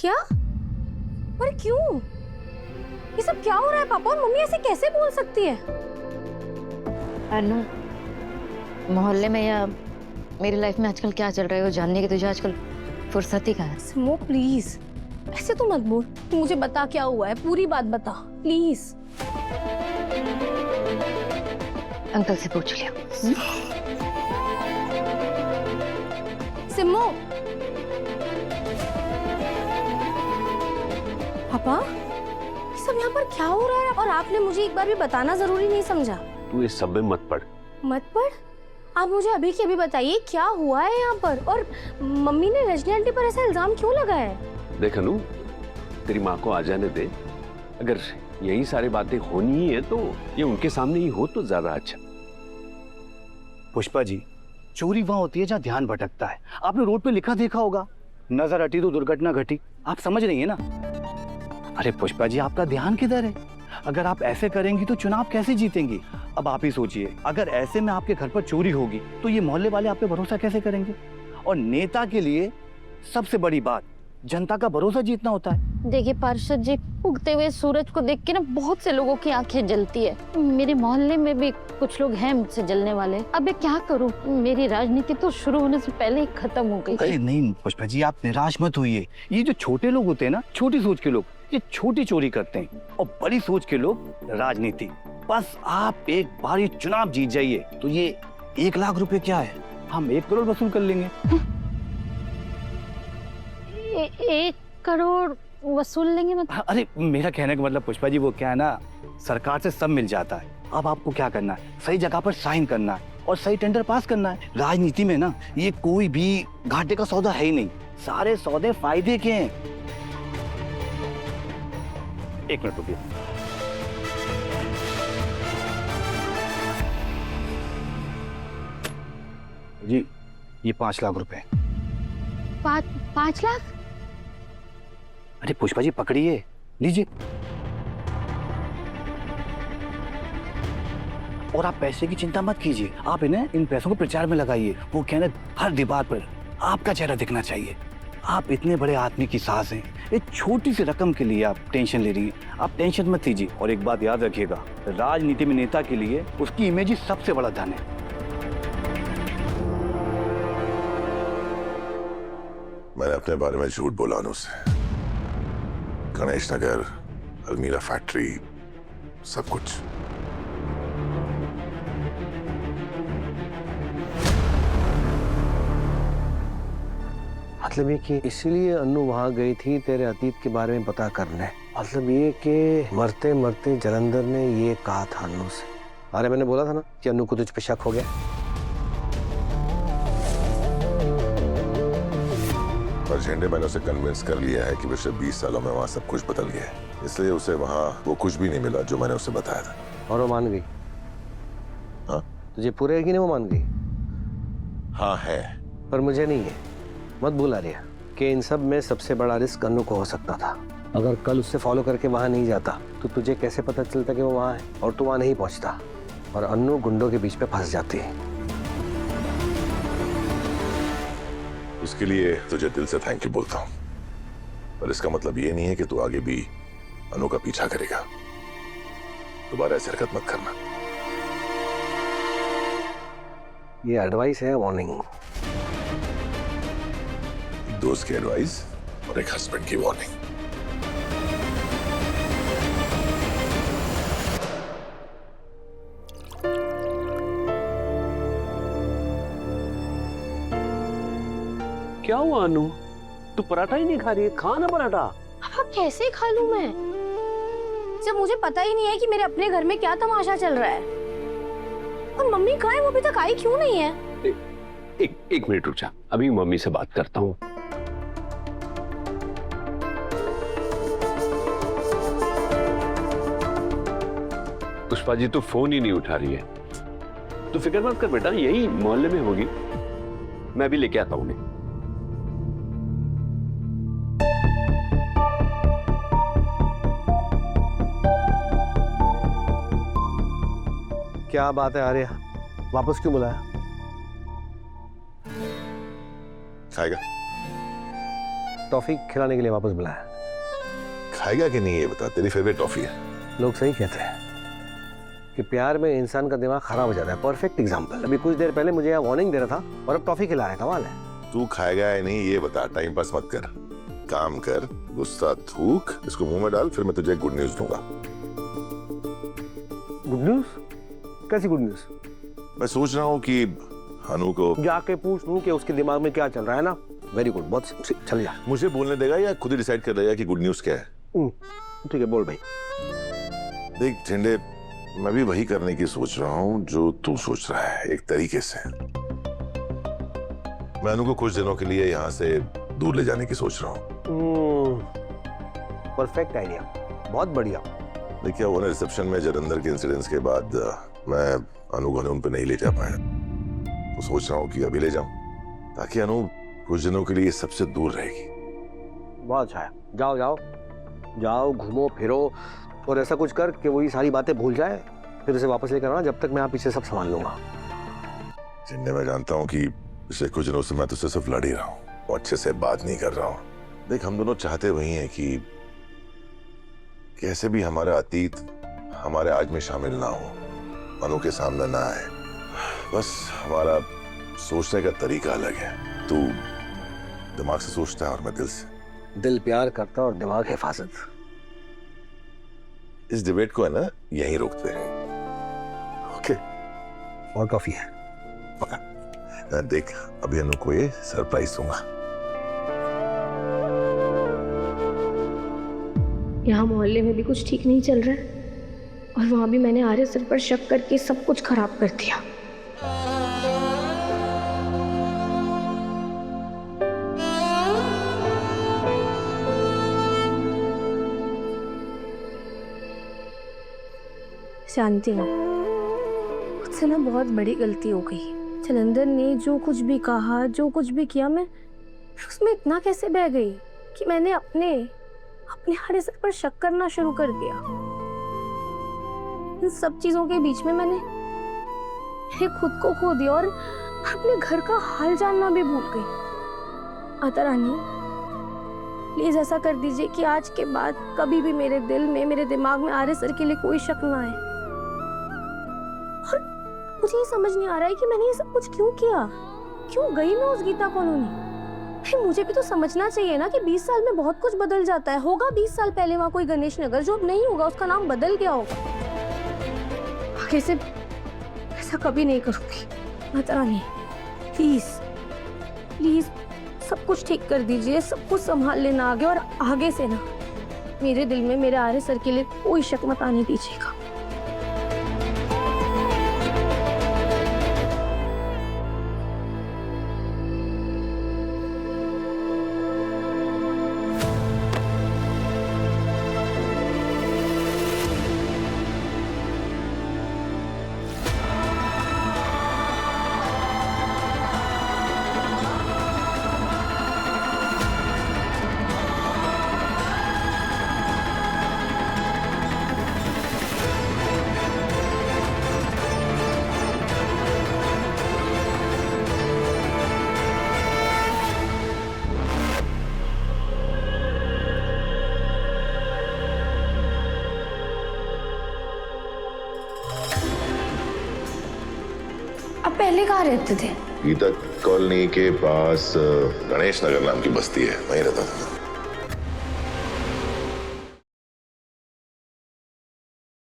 क्या? पर क्यों? ये सब क्या हो रहा है पापा? और मम्मी ऐसे कैसे बोल सकती है? अनु, मोहल्ले में या मेरी लाइफ में आजकल क्या चल रहा है वो जानने की तुझे आजकल फुर्सत ही कहाँ है? सिमो प्लीज, ऐसे तो मत बोल। मुझे बता क्या हुआ है, पूरी बात बता प्लीज। अंकल से पूछ लिया। सिमो, पापा ये सब यहाँ पर क्या हो रहा है? और आपने मुझे एक बार भी बताना जरूरी नहीं समझा? तू इस सब में मत पड़। मत पढ़? आप मुझे अभी के अभी बताइए क्या हुआ है यहाँ पर? और मम्मी ने रजनी आंटी पर ऐसा इल्जाम क्यों लगाया है? देख अनु, तेरी माँ को आ जाने दे। अगर यही सारी बातें होनी ही है तो ये उनके सामने ही हो तो ज्यादा अच्छा। पुष्पा जी, चोरी वहां होती है जहाँ ध्यान भटकता है। आपने रोड पे लिखा देखा होगा, नजर हटी तो दुर्घटना घटी। आप समझ रही है ना? अरे पुष्पा जी, आपका ध्यान किधर है? अगर आप ऐसे करेंगी तो चुनाव कैसे जीतेंगी? अब आप ही सोचिए, अगर ऐसे में आपके घर पर चोरी होगी तो ये मोहल्ले वाले आप पे भरोसा कैसे करेंगे? और नेता के लिए सबसे बड़ी बात जनता का भरोसा जीतना होता है। देखिए पार्षद जी, उगते हुए सूरज को देख के ना बहुत से लोगों की आंखें जलती है। मेरे मोहल्ले में भी कुछ लोग हैं मुझसे जलने वाले। अब मैं क्या करूं? मेरी राजनीति तो शुरू होने से पहले ही खत्म हो गई। अरे नहीं पुष्पा जी, आप निराश मत होइए। ये जो छोटे लोग होते हैं ना, छोटी सोच के लोग, ये छोटी चोरी करते हैं, और बड़ी सोच के लोग राजनीति। बस आप एक बार ये चुनाव जीत जाइए तो ये 1 लाख रुपए क्या है, हम 1 करोड़ वसूल कर लेंगे। 1 करोड़ वसूल लेंगे? मतलब अरे मेरा कहने का मतलब पुष्पा जी, वो क्या है ना, सरकार से सब मिल जाता है। अब आपको क्या करना है, सही जगह पर साइन करना है और सही टेंडर पास करना है। राजनीति में ना ये कोई भी घाटे का सौदा है ही नहीं, सारे सौदे फायदे के हैं। 1 मिनट रुकिए। जी, ये 5 लाख रुपए। 5 लाख? अरे पुष्पा जी पकड़िए, लीजिए। और आप पैसे की चिंता मत कीजिए, आप इन्हें इन पैसों को प्रचार में लगाइए। वो कहना हर दीवार पर आपका चेहरा दिखना चाहिए। आप इतने बड़े आदमी की सास हैं, एक छोटी सी रकम के लिए आप टेंशन ले रही हैं। आप टेंशन मत लीजिए। और एक बात याद रखिएगा, राजनीति में नेता के लिए उसकी इमेज ही सबसे बड़ा धन है। मैंने अपने बारे में झूठ बोला अनु से। गणेश नगर, अलमीरा फैक्ट्री, सब कुछ। मतलब ये कि इसीलिए अन्नू वहां गई थी तेरे अतीत के बारे में पता करने। मतलब ये कि मरते मरते जलंधर ने ये कहा था अन्नू से। अरे मैंने बोला था ना कि अन्नू को तुझ पे शक हो गया। पर झंडे मैंने उसे कन्विंस कर लिया है कि पिछले 20 सालों में वहाँ सब कुछ बदल गया है, इसलिए उसे वहाँ वो कुछ भी नहीं मिला जो मैंने उसे बताया था। और वो मान गई? हाँ? तुझे पूरे है कि नहीं वो मान गई? हाँ है। पर मुझे नहीं है। मत भूल आर्या कि इन सब में सबसे बड़ा रिस्क अन्नू को हो सकता था। अगर कल उससे फॉलो करके वहां नहीं जाता तो तुझे कैसे पता चलता कि वो वहां है, और तू वहां नहीं पहुंचता और अन्नू गुंडों के बीच पे फंस जाती है। उसके लिए तुझे दिल से थैंक यू बोलता हूँ, पर इसका मतलब ये नहीं है कि तू आगे भी अनु का पीछा करेगा। दोबारा ऐसी हरकत मत करना। ये एडवाइस है, वार्निंग। एक दोस्त की एडवाइस और एक हस्बैंड की वार्निंग। क्या हुआ अनु, तू पराठा ही नहीं खा रही है? खा ना पराठा। अब कैसे खा लूं मैं, जब मुझे पता ही नहीं है कि मेरे अपने घर में क्या तमाशा चल रहा है। और मम्मी कहाँ है? वो अभी तक आई क्यों नहीं है? एक मिनट रुक जा, अभी मम्मी से बात करता हूँ। पुष्पा जी तो फोन ही नहीं उठा रही है। तो फिक्र मत कर बेटा, यही मोहल्ले में होगी, मैं भी लेके आता हूँ उन्हें। क्या बात है आर्या, वापस क्यों बुलाया? खाएगा? टॉफी खिलाने के लिए वापस बुलाया। खाएगा कि नहीं ये बता, तेरी फेवरेट टॉफी है। लोग सही कहते हैं कि प्यार में इंसान का दिमाग खराब हो जाता है। Perfect example. अभी कुछ देर पहले मुझे यहाँ वार्निंग दे रहा था और अब टॉफी खिला रहा है। कमाल है। तू खाएगा या नहीं ये बता, टाइम पास मत कर, काम कर, गुस्सा थूक, इसको मुंह में डाल, फिर मैं तुझे गुड न्यूज दूंगा। Good news? कैसी गुड न्यूज? मैं सोच रहा हूँ कि अनु को जाके पूछ लूं कि उसके दिमाग में क्या चल रहा है ना। वेरी गुड, बहुत चल जा। मुझे बोलने देगा या खुद ही डिसाइड कर लेगा कि गुड न्यूज क्या है? ठीक है, बोल भाई। देख झंडे, मैं भी वही करने की सोच रहा हूँ जो तू सोच रहा है, एक तरीके से। मैं अनु को कुछ दिनों के लिए यहाँ से दूर ले जाने की सोच रहा हूँ। परफेक्ट आइडिया, बहुत बढ़िया। देखिए वो रिसेप्शन में जलंधर के इंसिडेंट्स के बाद मैं अनु को उन पे नहीं ले जा पाया, तो सोच रहा हूँ कि अभी ले जाऊं ताकि अनु कुछ दिनों के लिए सबसे दूर रहेगी। बहुत अच्छा है। जाओ जाओ जाओ, घूमो फिरो और ऐसा कुछ कर कि वही सारी बातें भूल जाए, फिर उसे वापस लेकर आना। जब तक मैं आप पीछे सब संभाल लूंगा। जिन्हें मैं जानता हूँ कि पिछले कुछ दिनों से मैं तुझसे सिर्फ लड़ ही रहा हूँ और अच्छे से बात नहीं कर रहा हूँ। देख हम दोनों चाहते वही हैं कि कैसे भी हमारा अतीत हमारे आज में शामिल ना हो, अनु के सामने ना आए। बस हमारा सोचने का तरीका अलग है। तू दिमाग से सोचता है और मैं दिल से। दिल प्यार करता और दिमाग हिफाजत। इस डिबेट को है ना यहीं रोकते हैं। ओके, और टॉफी है। पक्का। देख अभी अनु को ये सरप्राइज दूंगा। यहाँ मोहल्ले में भी कुछ ठीक नहीं चल रहा है और वहां भी मैंने आर्य सर पर शक करके सब कुछ खराब कर दिया। शांति, मुझसे ना बहुत बड़ी गलती हो गई। जलंधर ने जो कुछ भी कहा, जो कुछ भी किया, मैं उसमें इतना कैसे बह गई कि मैंने अपने आर्य सर पर शक करना शुरू कर दिया। इन सब चीजों के बीच में मैंने खुद को खो दिया और अपने घर का हाल जानना भी भूल गई। माता रानी, प्लीज ऐसा कर दीजिए कि आज के बाद कभी भी मेरे दिल में, मेरे दिमाग में आर्य सर के लिए कोई शक ना आए। और मुझे ये समझ नहीं आ रहा है कि मैंने ये सब कुछ क्यों किया, क्यों गई मैं उस गीता कॉलोनी। मुझे भी तो समझना चाहिए ना कि 20 साल में बहुत कुछ बदल जाता है। होगा 20 साल पहले वहाँ कोई गणेश नगर, जो अब नहीं होगा, उसका नाम बदल गया होगा। आगे से ऐसा कभी नहीं करूंगी। माता रानी प्लीज प्लीज सब कुछ ठीक कर दीजिए, सब कुछ संभाल लेना आगे, और आगे से ना मेरे दिल में मेरे आर्य सर के लिए कोई शक मत आने दीजिएगा। अब पहले कहाँ रहते थे? गीता कॉलोनी के पास गणेश नगर नाम की बस्ती है, वहीं रहता था।